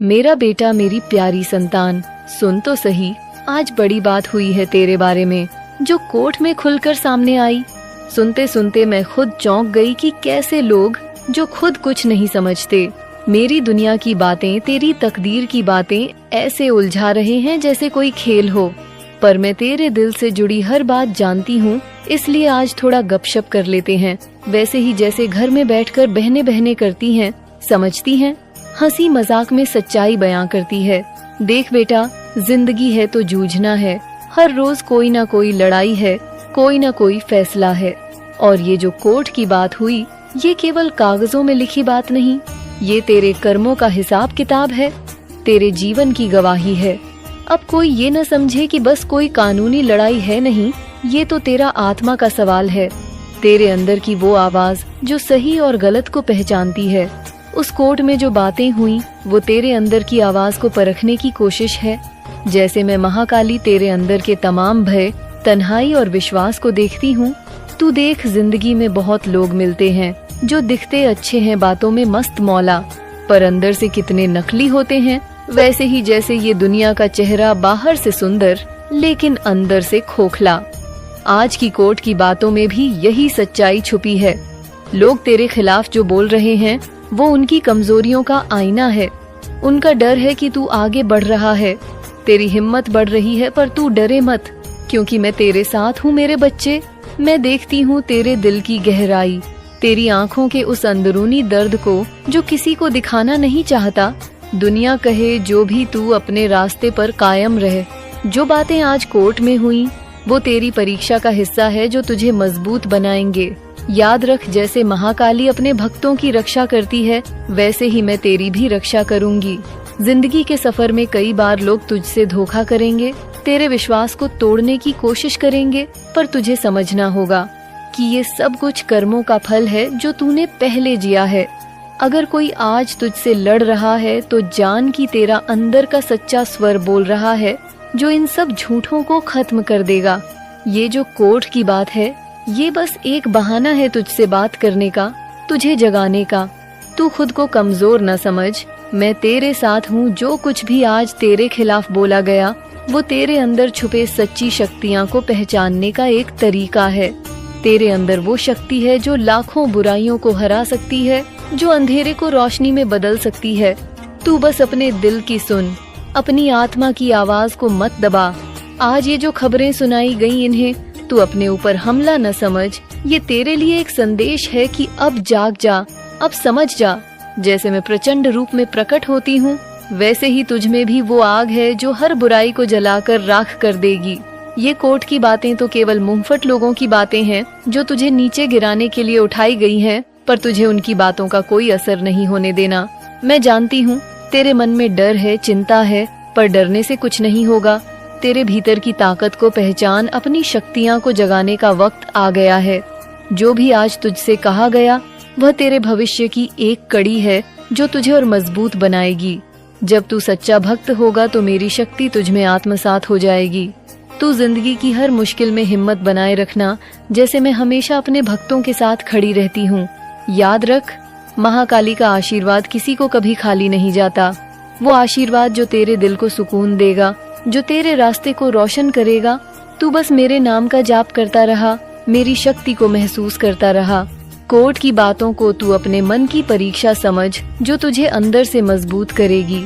मेरा बेटा, मेरी प्यारी संतान, सुन तो सही, आज बड़ी बात हुई है तेरे बारे में, जो कोर्ट में खुलकर सामने आई। सुनते सुनते मैं खुद चौंक गई कि कैसे लोग जो खुद कुछ नहीं समझते, मेरी दुनिया की बातें, तेरी तकदीर की बातें ऐसे उलझा रहे हैं जैसे कोई खेल हो। पर मैं तेरे दिल से जुड़ी हर बात जानती हूँ, इसलिए आज थोड़ा गपशप कर लेते हैं, वैसे ही जैसे घर में बैठकर बहनें बहनें करती हैं, समझती हैं, हंसी मजाक में सच्चाई बयां करती है। देख बेटा, जिंदगी है तो जूझना है, हर रोज कोई ना कोई लड़ाई है, कोई ना कोई फैसला है। और ये जो कोर्ट की बात हुई, ये केवल कागजों में लिखी बात नहीं, ये तेरे कर्मों का हिसाब किताब है, तेरे जीवन की गवाही है। अब कोई ये न समझे कि बस कोई कानूनी लड़ाई है, नहीं, ये तो तेरा आत्मा का सवाल है, तेरे अंदर की वो आवाज जो सही और गलत को पहचानती है। उस कोर्ट में जो बातें हुई, वो तेरे अंदर की आवाज को परखने की कोशिश है। जैसे मैं महाकाली तेरे अंदर के तमाम भय, तन्हाई और विश्वास को देखती हूँ। तू देख, जिंदगी में बहुत लोग मिलते हैं जो दिखते अच्छे हैं, बातों में मस्त मौला, पर अंदर से कितने नकली होते हैं। वैसे ही जैसे ये दुनिया का चेहरा बाहर से सुंदर लेकिन अंदर से खोखला। आज की कोर्ट की बातों में भी यही सच्चाई छुपी है। लोग तेरे खिलाफ जो बोल रहे हैं, वो उनकी कमजोरियों का आईना है। उनका डर है कि तू आगे बढ़ रहा है, तेरी हिम्मत बढ़ रही है, पर तू डरे मत, क्योंकि मैं तेरे साथ हूँ मेरे बच्चे। मैं देखती हूँ तेरे दिल की गहराई, तेरी आँखों के उस अंदरूनी दर्द को जो किसी को दिखाना नहीं चाहता। दुनिया कहे जो भी, तू अपने रास्ते पर कायम रहे। जो बातें आज कोर्ट में हुई, वो तेरी परीक्षा का हिस्सा है जो तुझे मजबूत बनाएंगे। याद रख, जैसे महाकाली अपने भक्तों की रक्षा करती है, वैसे ही मैं तेरी भी रक्षा करूंगी। जिंदगी के सफर में कई बार लोग तुझसे धोखा करेंगे, तेरे विश्वास को तोड़ने की कोशिश करेंगे, पर तुझे समझना होगा कि ये सब कुछ कर्मों का फल है जो तूने पहले जिया है। अगर कोई आज तुझसे लड़ रहा है, तो जान कि तेरा अंदर का सच्चा स्वर बोल रहा है, जो इन सब झूठों को खत्म कर देगा। ये जो कोर्ट की बात है, ये बस एक बहाना है तुझसे बात करने का, तुझे जगाने का। तू खुद को कमजोर न समझ, मैं तेरे साथ हूँ। जो कुछ भी आज तेरे खिलाफ बोला गया, वो तेरे अंदर छुपे सच्ची शक्तियाँ को पहचानने का एक तरीका है। तेरे अंदर वो शक्ति है जो लाखों बुराइयों को हरा सकती है, जो अंधेरे को रोशनी में बदल सकती है। तू बस अपने दिल की सुन, अपनी आत्मा की आवाज को मत दबा। आज ये जो खबरें सुनाई गई, इन्हें तू अपने ऊपर हमला न समझ। ये तेरे लिए एक संदेश है कि अब जाग जा, अब समझ जा। जैसे मैं प्रचंड रूप में प्रकट होती हूँ, वैसे ही तुझ में भी वो आग है जो हर बुराई को जलाकर राख कर देगी। ये कोर्ट की बातें तो केवल मुंहफट लोगों की बातें हैं, जो तुझे नीचे गिराने के लिए उठाई गई हैं, पर तुझे उनकी बातों का कोई असर नहीं होने देना। मैं जानती हूँ तेरे मन में डर है, चिंता है, पर डरने से कुछ नहीं होगा। तेरे भीतर की ताकत को पहचान, अपनी शक्तियाँ को जगाने का वक्त आ गया है। जो भी आज तुझसे कहा गया, वह तेरे भविष्य की एक कड़ी है जो तुझे और मजबूत बनाएगी। जब तू सच्चा भक्त होगा तो मेरी शक्ति तुझ में आत्मसात हो जाएगी। तू जिंदगी की हर मुश्किल में हिम्मत बनाए रखना, जैसे मैं हमेशा अपने भक्तों के साथ खड़ी रहती हूँ। याद रख, महाकाली का आशीर्वाद किसी को कभी खाली नहीं जाता। वो आशीर्वाद जो तेरे दिल को सुकून देगा, जो तेरे रास्ते को रोशन करेगा। तू बस मेरे नाम का जाप करता रहा, मेरी शक्ति को महसूस करता रहा। कोर्ट की बातों को तू अपने मन की परीक्षा समझ, जो तुझे अंदर से मजबूत करेगी।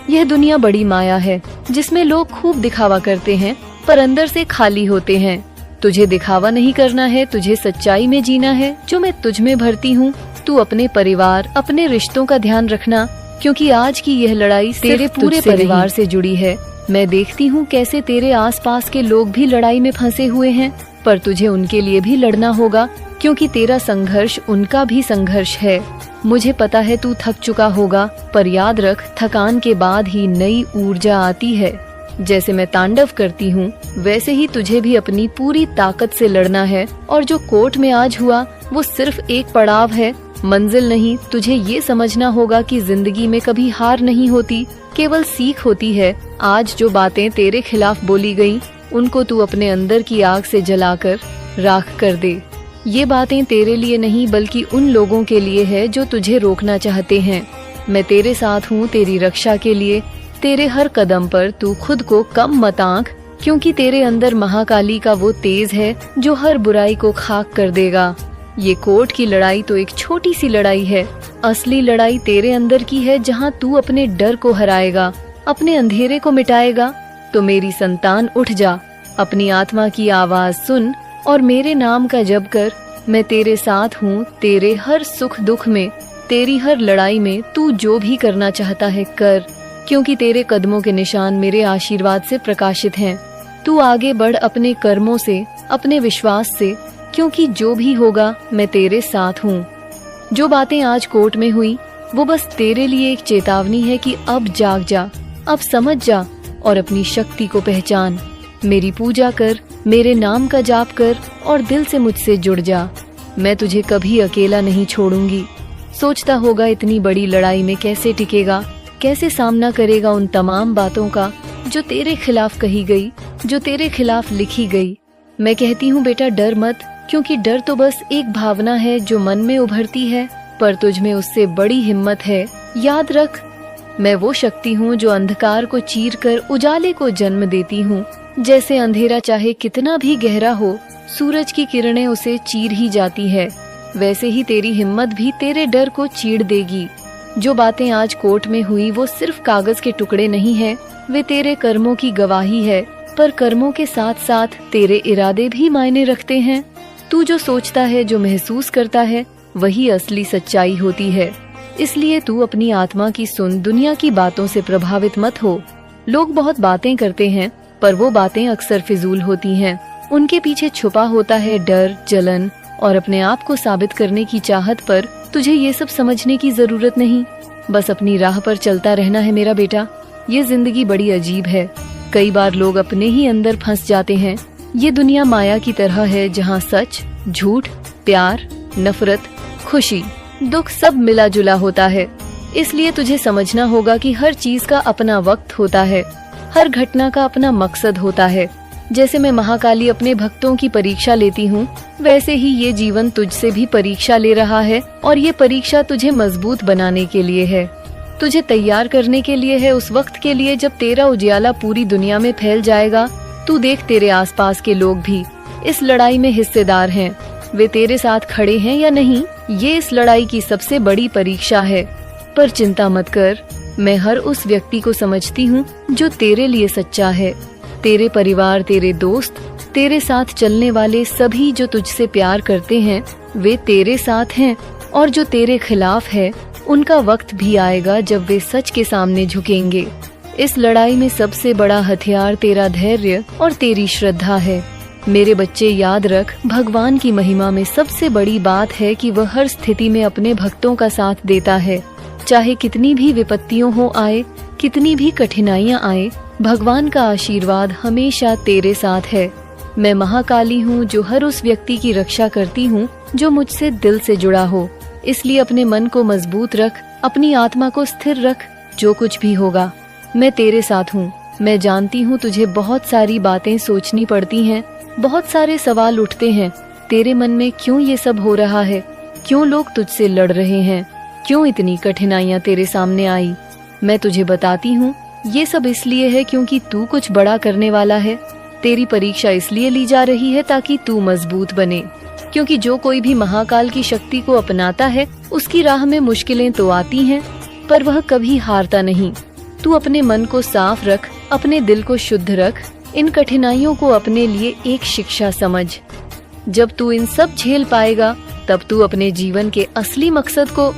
यह दुनिया बड़ी माया है, जिसमें लोग खूब दिखावा करते हैं, पर अंदर से खाली होते हैं। तुझे दिखावा नहीं करना है, तुझे सच्चाई में जीना है, जो मैं तुझ में भरती हूँ। तू अपने परिवार, अपने रिश्तों का ध्यान रखना, क्योंकि आज की यह लड़ाई तेरे पूरे परिवार से जुड़ी है। मैं देखती हूँ कैसे तेरे आसपास के लोग भी लड़ाई में फंसे हुए हैं, पर तुझे उनके लिए भी लड़ना होगा, क्योंकि तेरा संघर्ष उनका भी संघर्ष है। मुझे पता है तू थक चुका होगा, पर याद रख, थकान के बाद ही नई ऊर्जा आती है। जैसे मैं तांडव करती हूँ, वैसे ही तुझे भी अपनी पूरी ताकत से लड़ना है। और जो कोर्ट में आज हुआ, वो सिर्फ एक पड़ाव है, मंजिल नहीं। तुझे ये समझना होगा कि जिंदगी में कभी हार नहीं होती, केवल सीख होती है। आज जो बातें तेरे खिलाफ बोली गयी, उनको तू अपने अंदर की आग से जलाकर राख कर दे। ये बातें तेरे लिए नहीं, बल्कि उन लोगों के लिए है जो तुझे रोकना चाहते हैं। मैं तेरे साथ हूँ तेरी रक्षा के लिए। तेरे हर कदम पर तू खुद को कम मत आंक, क्योंकि तेरे अंदर महाकाली का वो तेज है जो हर बुराई को खाक कर देगा। ये कोर्ट की लड़ाई तो एक छोटी सी लड़ाई है, असली लड़ाई तेरे अंदर की है, जहाँ तू अपने डर को हराएगा, अपने अंधेरे को मिटाएगा। तो मेरी संतान उठ जा, अपनी आत्मा की आवाज सुन और मेरे नाम का जप कर। मैं तेरे साथ हूँ, तेरे हर सुख दुख में, तेरी हर लड़ाई में। तू जो भी करना चाहता है कर, क्योंकि तेरे कदमों के निशान मेरे आशीर्वाद से प्रकाशित हैं। तू आगे बढ़ अपने कर्मों से, अपने विश्वास से, क्योंकि जो भी होगा मैं तेरे साथ हूँ। जो बातें आज कोर्ट में हुई वो बस तेरे लिए एक चेतावनी है कि अब जाग जा, अब समझ जा और अपनी शक्ति को पहचान। मेरी पूजा कर, मेरे नाम का जाप कर और दिल से मुझसे जुड़ जा। मैं तुझे कभी अकेला नहीं छोड़ूंगी। सोचता होगा इतनी बड़ी लड़ाई में कैसे टिकेगा, कैसे सामना करेगा उन तमाम बातों का जो तेरे खिलाफ कही गई, जो तेरे खिलाफ लिखी गई। मैं कहती हूँ बेटा डर मत, क्योंकि डर तो बस एक भावना है जो मन में उभरती है, पर तुझ में उससे बड़ी हिम्मत है। याद रख, मैं वो शक्ति हूँ जो अंधकार को चीर कर उजाले को जन्म देती हूँ। जैसे अंधेरा चाहे कितना भी गहरा हो, सूरज की किरणें उसे चीर ही जाती है, वैसे ही तेरी हिम्मत भी तेरे डर को चीर देगी। जो बातें आज कोर्ट में हुई वो सिर्फ कागज के टुकड़े नहीं है, वे तेरे कर्मों की गवाही है। पर कर्मों के साथ साथ तेरे इरादे भी मायने रखते हैं। तू जो सोचता है, जो महसूस करता है, वही असली सच्चाई होती है। इसलिए तू अपनी आत्मा की सुन, दुनिया की बातों से प्रभावित मत हो। लोग बहुत बातें करते हैं, पर वो बातें अक्सर फिजूल होती हैं। उनके पीछे छुपा होता है डर, जलन और अपने आप को साबित करने की चाहत। पर तुझे ये सब समझने की जरूरत नहीं, बस अपनी राह पर चलता रहना है मेरा बेटा। ये जिंदगी बड़ी अजीब है, कई बार लोग अपने ही अंदर फंस जाते हैं। ये दुनिया माया की तरह है, जहाँ सच, झूठ, प्यार, नफरत, खुशी, दुख सब मिला जुला होता है। इसलिए तुझे समझना होगा कि हर चीज का अपना वक्त होता है, हर घटना का अपना मकसद होता है। जैसे मैं महाकाली अपने भक्तों की परीक्षा लेती हूँ, वैसे ही ये जीवन तुझसे भी परीक्षा ले रहा है। और ये परीक्षा तुझे मजबूत बनाने के लिए है, तुझे तैयार करने के लिए है, उस वक्त के लिए जब तेरा उजियाला पूरी दुनिया में फैल जाएगा। तू देख, तेरे आसपास के लोग भी इस लड़ाई में हिस्सेदार हैं। वे तेरे साथ खड़े हैं या नहीं, ये इस लड़ाई की सबसे बड़ी परीक्षा है। पर चिंता मत कर, मैं हर उस व्यक्ति को समझती हूँ जो तेरे लिए सच्चा है। तेरे परिवार, तेरे दोस्त, तेरे साथ चलने वाले सभी जो तुझसे प्यार करते हैं, वे तेरे साथ हैं। और जो तेरे खिलाफ है, उनका वक्त भी आएगा जब वे सच के सामने झुकेंगे। इस लड़ाई में सबसे बड़ा हथियार तेरा धैर्य और तेरी श्रद्धा है। मेरे बच्चे याद रख, भगवान की महिमा में सबसे बड़ी बात है कि वह हर स्थिति में अपने भक्तों का साथ देता है। चाहे कितनी भी विपत्तियों हो आए, कितनी भी कठिनाइयाँ आए, भगवान का आशीर्वाद हमेशा तेरे साथ है। मैं महाकाली हूँ जो हर उस व्यक्ति की रक्षा करती हूँ जो मुझसे दिल से जुड़ा हो। इसलिए अपने मन को मजबूत रख, अपनी आत्मा को स्थिर रख। जो कुछ भी होगा मैं तेरे साथ हूँ। मैं जानती हूँ तुझे बहुत सारी बातें सोचनी पड़ती हैं, बहुत सारे सवाल उठते हैं तेरे मन में, क्यों ये सब हो रहा है, क्यों लोग तुझसे लड़ रहे हैं, क्यों इतनी कठिनाइयाँ तेरे सामने आई। मैं तुझे बताती हूँ, ये सब इसलिए है क्योंकि तू कुछ बड़ा करने वाला है। तेरी परीक्षा इसलिए ली जा रही है ताकि तू मजबूत बने, क्योंकि जो कोई भी महाकाल की शक्ति को अपनाता है, उसकी राह में मुश्किलें तो आती हैं, पर वह कभी हारता नहीं। तू अपने मन को साफ रख, अपने दिल को शुद्ध रख। इन कठिनाइयों को अपने लिए एक शिक्षा समझ। जब तू इन सब झेल पाएगा, तब तू अपने जीवन के असली मकसद को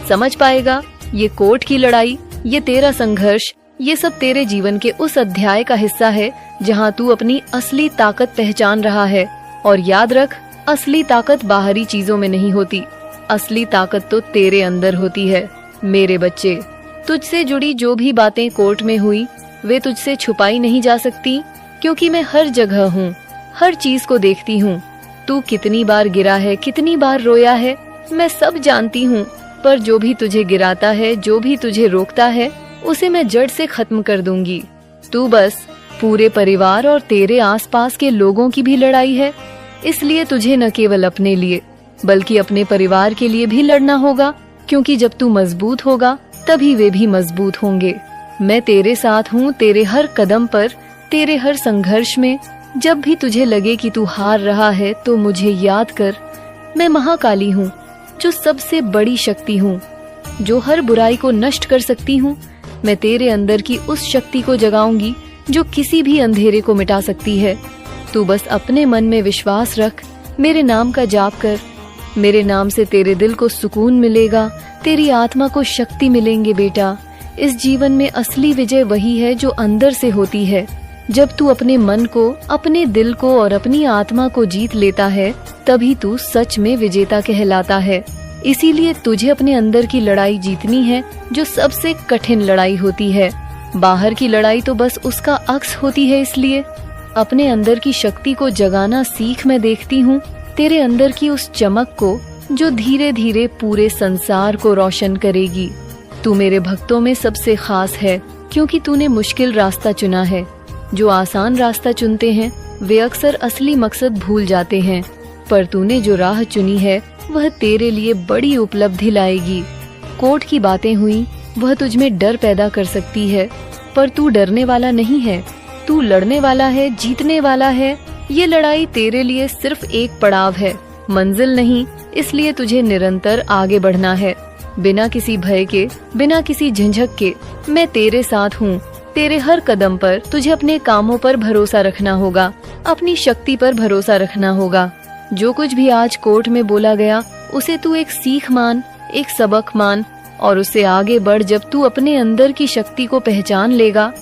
समझ पाएगा। ये कोर्ट की लड़ाई, ये तेरा संघर्ष, ये सब तेरे जीवन के उस अध्याय का हिस्सा है जहाँ तू अपनी असली ताकत पहचान रहा है। और याद रख, असली ताकत बाहरी चीजों में नहीं होती, असली ताकत तो तेरे अंदर होती है। मेरे बच्चे, तुझसे जुड़ी जो भी बातें कोर्ट में हुई, वे तुझसे छुपाई नहीं जा सकती, क्योंकि मैं हर जगह हूँ, हर चीज को देखती हूँ। तू कितनी बार गिरा है, कितनी बार रोया है, मैं सब जानती हूँ। पर जो भी तुझे गिराता है, जो भी तुझे रोकता है, उसे मैं जड़ से खत्म कर दूंगी। तू बस, पूरे परिवार और तेरे आसपास के लोगों की भी लड़ाई है। इसलिए तुझे न केवल अपने लिए बल्कि अपने परिवार के लिए भी लड़ना होगा, क्योंकि जब तू मजबूत होगा तभी वे भी मजबूत होंगे। मैं तेरे साथ हूँ तेरे हर कदम पर, तेरे हर संघर्ष में। जब भी तुझे लगे कि तू हार रहा है तो मुझे याद कर, मैं महाकाली हूँ जो सबसे बड़ी शक्ति हूँ, जो हर बुराई को नष्ट कर सकती हूँ। मैं तेरे अंदर की उस शक्ति को जगाऊंगी जो किसी भी अंधेरे को मिटा सकती है। तू बस अपने मन में विश्वास रख, मेरे नाम का जाप कर। मेरे नाम से तेरे दिल को सुकून मिलेगा, तेरी आत्मा को शक्ति मिलेंगे बेटा। इस जीवन में असली विजय वही है जो अंदर से होती है। जब तू अपने मन को, अपने दिल को और अपनी आत्मा को जीत लेता है, तभी तू सच में विजेता कहलाता है। इसीलिए तुझे अपने अंदर की लड़ाई जीतनी है, जो सबसे कठिन लड़ाई होती है। बाहर की लड़ाई तो बस उसका अक्स होती है। इसलिए अपने अंदर की शक्ति को जगाना सीख। मैं देखती हूँ तेरे अंदर की उस चमक को जो धीरे धीरे पूरे संसार को रोशन करेगी। तू मेरे भक्तों में सबसे खास है, क्योंकि तूने मुश्किल रास्ता चुना है। जो आसान रास्ता चुनते हैं वे अक्सर असली मकसद भूल जाते हैं, पर तूने जो राह चुनी है वह तेरे लिए बड़ी उपलब्धि लाएगी। कोर्ट की बातें हुई, वह तुझमें डर पैदा कर सकती है, पर तू डरने वाला नहीं है। तू लड़ने वाला है, जीतने वाला है। ये लड़ाई तेरे लिए सिर्फ एक पड़ाव है, मंजिल नहीं। इसलिए तुझे निरंतर आगे बढ़ना है, बिना किसी भय के, बिना किसी झंझक के। मैं तेरे साथ हूँ। तेरे हर कदम पर तुझे अपने कामों पर भरोसा रखना होगा, अपनी शक्ति पर भरोसा रखना होगा। जो कुछ भी आज कोर्ट में बोला गया उसे तू एक सीख मान, एक सबक मान और उससे आगे बढ़। जब तू अपने अंदर की शक्ति को पहचान लेगा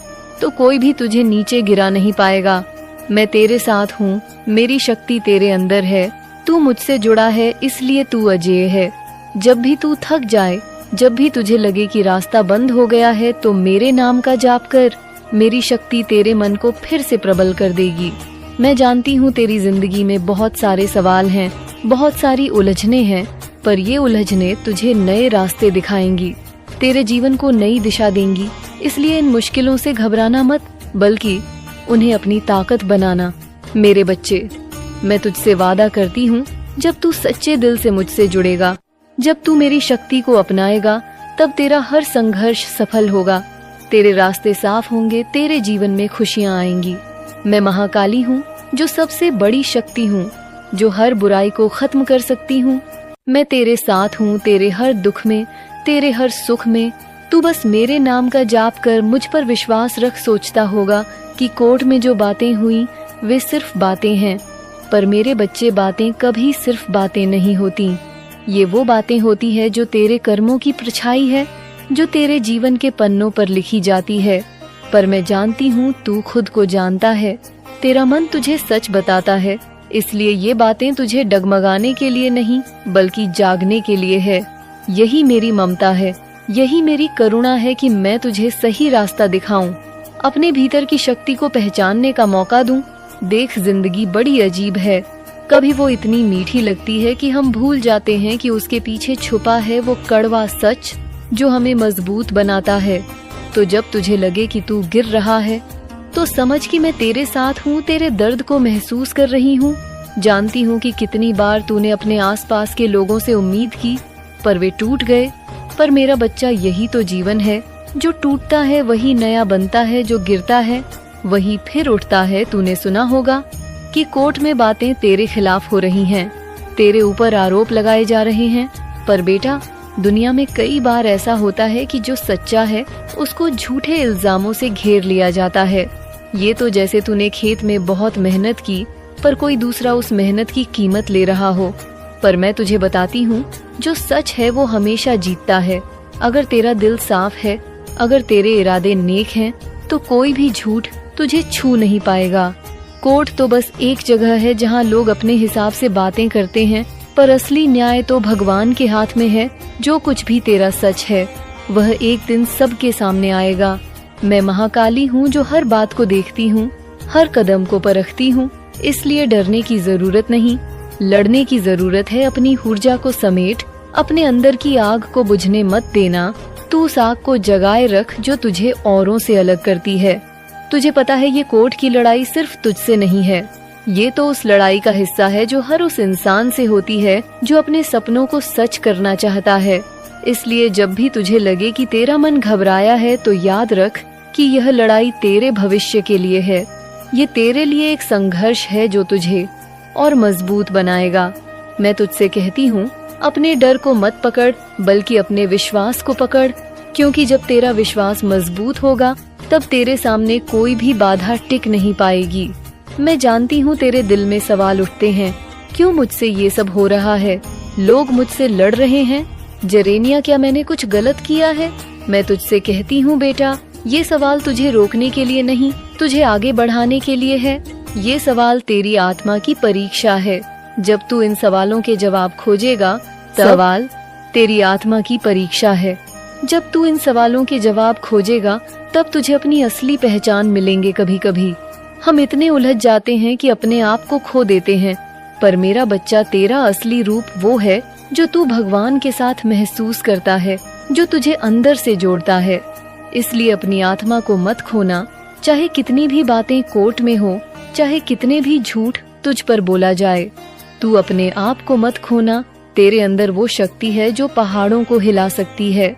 तो कोई भी तुझे नीचे गिरा नहीं पाएगा। मैं तेरे साथ हूँ, मेरी शक्ति तेरे अंदर है। तू मुझसे जुड़ा है, इसलिए तू अजेय है। जब भी तू थक जाए, जब भी तुझे लगे कि रास्ता बंद हो गया है, तो मेरे नाम का जाप कर। मेरी शक्ति तेरे मन को फिर से प्रबल कर देगी। मैं जानती हूँ तेरी जिंदगी में बहुत सारे सवाल हैं, बहुत सारी उलझने हैं, पर ये उलझने तुझे नए रास्ते दिखाएंगी, तेरे जीवन को नई दिशा देंगी। इसलिए इन मुश्किलों से घबराना मत, बल्कि उन्हें अपनी ताकत बनाना। मेरे बच्चे, मैं तुझसे वादा करती हूँ, जब तू सच्चे दिल से मुझसे जुड़ेगा, जब तू मेरी शक्ति को अपनाएगा, तब तेरा हर संघर्ष सफल होगा, तेरे रास्ते साफ होंगे, तेरे जीवन में खुशियाँ आएंगी। मैं महाकाली हूँ जो सबसे बड़ी शक्ति हूँ, जो हर बुराई को खत्म कर सकती हूँ। मैं तेरे साथ हूँ, तेरे हर दुख में, तेरे हर सुख में। तू बस मेरे नाम का जाप कर, मुझ पर विश्वास रख। सोचता होगा कि कोर्ट में जो बातें हुई वे सिर्फ बातें हैं, पर मेरे बच्चे, बातें कभी सिर्फ बातें नहीं होती। ये वो बातें होती है जो तेरे कर्मों की परछाई है, जो तेरे जीवन के पन्नों पर लिखी जाती है। पर मैं जानती हूँ तू खुद को जानता है, तेरा मन तुझे सच बताता है। इसलिए ये बातें तुझे डगमगाने के लिए नहीं, बल्कि जागने के लिए है। यही मेरी ममता है, यही मेरी करुणा है कि मैं तुझे सही रास्ता दिखाऊं, अपने भीतर की शक्ति को पहचानने का मौका दूं। देख, जिंदगी बड़ी अजीब है। कभी वो इतनी मीठी लगती है कि हम भूल जाते हैं कि उसके पीछे छुपा है वो कड़वा सच जो हमें मजबूत बनाता है। तो जब तुझे लगे कि तू गिर रहा है, तो समझ कि मैं तेरे साथ हूँ, तेरे दर्द को महसूस कर रही हूँ। जानती हूँ कि कितनी बार तूने अपने आसपास के लोगों से उम्मीद की, पर वे टूट गए। पर मेरा बच्चा, यही तो जीवन है। जो टूटता है वही नया बनता है, जो गिरता है वही फिर उठता है। तूने सुना होगा कि कोर्ट में बातें तेरे खिलाफ हो रही हैं, तेरे ऊपर आरोप लगाए जा रहे हैं। पर बेटा, दुनिया में कई बार ऐसा होता है कि जो सच्चा है उसको झूठे इल्जामों से घेर लिया जाता है। ये तो जैसे तूने खेत में बहुत मेहनत की, पर कोई दूसरा उस मेहनत की कीमत ले रहा हो। पर मैं तुझे बताती हूँ, जो सच है वो हमेशा जीतता है। अगर तेरा दिल साफ है, अगर तेरे इरादे नेक हैं, तो कोई भी झूठ तुझे छू नहीं पाएगा। कोर्ट तो बस एक जगह है जहाँ लोग अपने हिसाब से बातें करते हैं, पर असली न्याय तो भगवान के हाथ में है। जो कुछ भी तेरा सच है वह एक दिन सबके सामने आएगा। मैं महाकाली हूँ जो हर बात को देखती हूँ, हर कदम को परखती हूँ। इसलिए डरने की जरूरत नहीं, लड़ने की जरूरत है। अपनी ऊर्जा को समेट, अपने अंदर की आग को बुझने मत देना। तू उस आग को जगाए रख जो तुझे औरों से अलग करती है। तुझे पता है ये कोर्ट की लड़ाई सिर्फ तुझसे नहीं है, ये तो उस लड़ाई का हिस्सा है जो हर उस इंसान से होती है जो अपने सपनों को सच करना चाहता है। इसलिए जब भी तुझे लगे कि तेरा मन घबराया है तो याद रख कि यह लड़ाई तेरे भविष्य के लिए है। ये तेरे लिए एक संघर्ष है जो तुझे और मजबूत बनाएगा। मैं तुझसे कहती हूँ, अपने डर को मत पकड़ बल्कि अपने विश्वास को पकड़, क्योंकि जब तेरा विश्वास मजबूत होगा तब तेरे सामने कोई भी बाधा टिक नहीं पाएगी। मैं जानती हूँ तेरे दिल में सवाल उठते हैं, क्यों मुझसे ये सब हो रहा है? लोग मुझसे लड़ रहे हैं। जेरेनिया, क्या मैंने कुछ गलत किया है? मैं तुझसे कहती हूँ बेटा, ये सवाल तुझे रोकने के लिए नहीं, तुझे आगे बढ़ाने के लिए है। ये सवाल तेरी आत्मा की परीक्षा है। जब तू इन सवालों के जवाब खोजेगा, सवाल तेरी आत्मा की परीक्षा है। जब तू इन सवालों के जवाब खोजेगा तब तुझे अपनी असली पहचान मिलेंगे। कभी कभी हम इतने उलझ जाते हैं कि अपने आप को खो देते हैं, पर मेरा बच्चा, तेरा असली रूप वो है जो तू भगवान के साथ महसूस करता है, जो तुझे अंदर से जोड़ता है। इसलिए अपनी आत्मा को मत खोना, चाहे कितनी भी बातें कोर्ट में हो, चाहे कितने भी झूठ तुझ पर बोला जाए। तू अपने आप को मत खोना। तेरे अंदर वो शक्ति है जो पहाड़ों को हिला सकती है।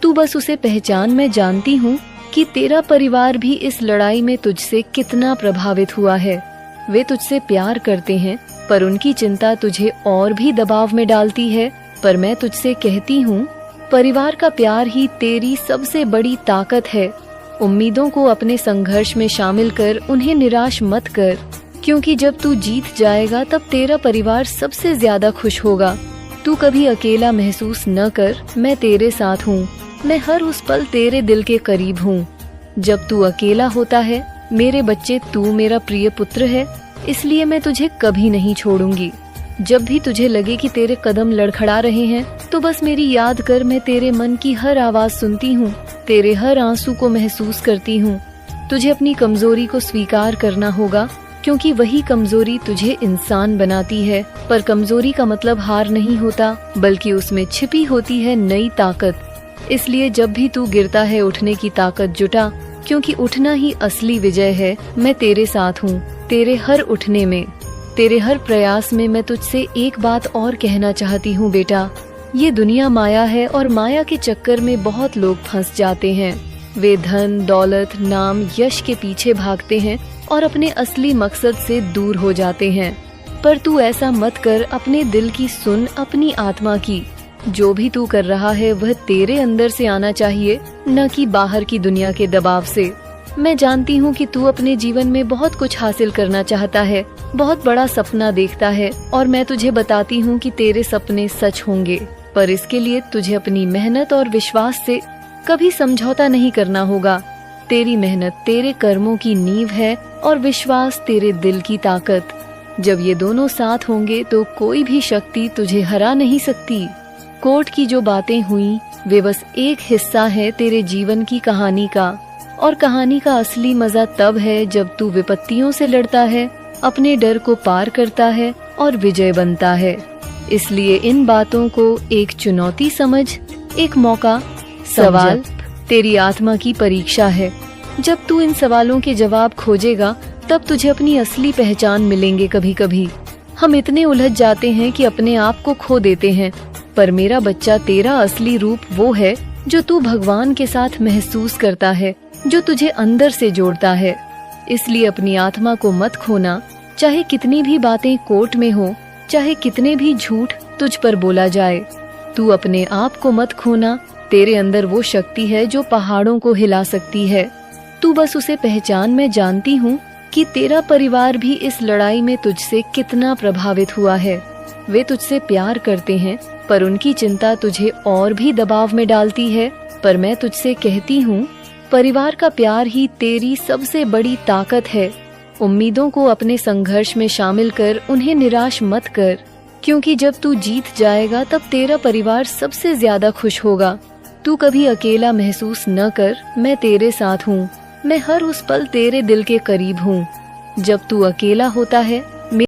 तू बस उसे पहचान। मैं जानती हूँ कि तेरा परिवार भी इस लड़ाई में तुझसे कितना प्रभावित हुआ है। वे तुझसे प्यार करते हैं, पर उनकी चिंता तुझे और भी दबाव में डालती है। पर मैं तुझसे कहती हूँ, परिवार का प्यार ही तेरी सबसे बड़ी ताकत है। उम्मीदों को अपने संघर्ष में शामिल कर, उन्हें निराश मत कर, क्योंकि जब तू जीत जाएगा तब तेरा परिवार सबसे ज्यादा खुश होगा। तू कभी अकेला महसूस न कर, मैं तेरे साथ हूँ। मैं हर उस पल तेरे दिल के करीब हूँ। जब तू अकेला होता है मेरे बच्चे, तू मेरा प्रिय पुत्र है, इसलिए मैं तुझे कभी नहीं छोड़ूंगी। जब भी तुझे लगे कि तेरे कदम लड़खड़ा रहे हैं तो बस मेरी याद कर, मैं तेरे मन की हर आवाज सुनती हूँ, तेरे हर आंसू को महसूस करती हूँ। तुझे अपनी कमजोरी को स्वीकार करना होगा, क्योंकि वही कमजोरी तुझे इंसान बनाती है। पर कमजोरी का मतलब हार नहीं होता, बल्कि उसमें छिपी होती है नई ताकत। इसलिए जब भी तू गिरता है, उठने की ताकत जुटा, क्योंकि उठना ही असली विजय है। मैं तेरे साथ हूँ, तेरे हर उठने में, तेरे हर प्रयास में। मैं तुझसे एक बात और कहना चाहती हूँ बेटा, ये दुनिया माया है और माया के चक्कर में बहुत लोग फंस जाते हैं। वे धन, दौलत, नाम, यश के पीछे भागते हैं और अपने असली मकसद से दूर हो जाते हैं। पर तू ऐसा मत कर, अपने दिल की सुन, अपनी आत्मा की। जो भी तू कर रहा है वह तेरे अंदर से आना चाहिए, न कि बाहर की दुनिया के दबाव से। मैं जानती हूँ कि तू अपने जीवन में बहुत कुछ हासिल करना चाहता है, बहुत बड़ा सपना देखता है, और मैं तुझे बताती हूँ कि तेरे सपने सच होंगे। पर इसके लिए तुझे अपनी मेहनत और विश्वास से कभी समझौता नहीं करना होगा। तेरी मेहनत तेरे कर्मों की नींव है और विश्वास तेरे दिल की ताकत। जब ये दोनों साथ होंगे तो कोई भी शक्ति तुझे हरा नहीं सकती। कोर्ट की जो बातें हुई वे बस एक हिस्सा है तेरे जीवन की कहानी का, और कहानी का असली मजा तब है जब तू विपत्तियों से लड़ता है, अपने डर को पार करता है और विजय बनता है। इसलिए इन बातों को एक चुनौती समझ, एक मौका। सवाल तेरी आत्मा की परीक्षा है। जब तू इन सवालों के जवाब खोजेगा तब तुझे अपनी असली पहचान मिलेंगे। कभी कभी हम इतने उलझ जाते हैं कि अपने आप को खो देते हैं, पर मेरा बच्चा, तेरा असली रूप वो है जो तू भगवान के साथ महसूस करता है, जो तुझे अंदर से जोड़ता है। इसलिए अपनी आत्मा को मत खोना, चाहे कितनी भी बातें कोर्ट में हो, चाहे कितने भी झूठ तुझ पर बोला जाए। तू अपने आप को मत खोना। तेरे अंदर वो शक्ति है जो पहाड़ों को हिला सकती है। तू बस उसे पहचान। मैं जानती हूँ कि तेरा परिवार भी इस लड़ाई में तुझसे कितना प्रभावित हुआ है। वे तुझसे प्यार करते हैं, पर उनकी चिंता तुझे और भी दबाव में डालती है। पर मैं तुझसे कहती हूँ, परिवार का प्यार ही तेरी सबसे बड़ी ताकत है। उम्मीदों को अपने संघर्ष में शामिल कर, उन्हें निराश मत कर, क्योंकि जब तू जीत जाएगा तब तेरा परिवार सबसे ज्यादा खुश होगा। तू कभी अकेला महसूस न कर, मैं तेरे साथ हूँ। मैं हर उस पल तेरे दिल के करीब हूँ। जब तू अकेला होता है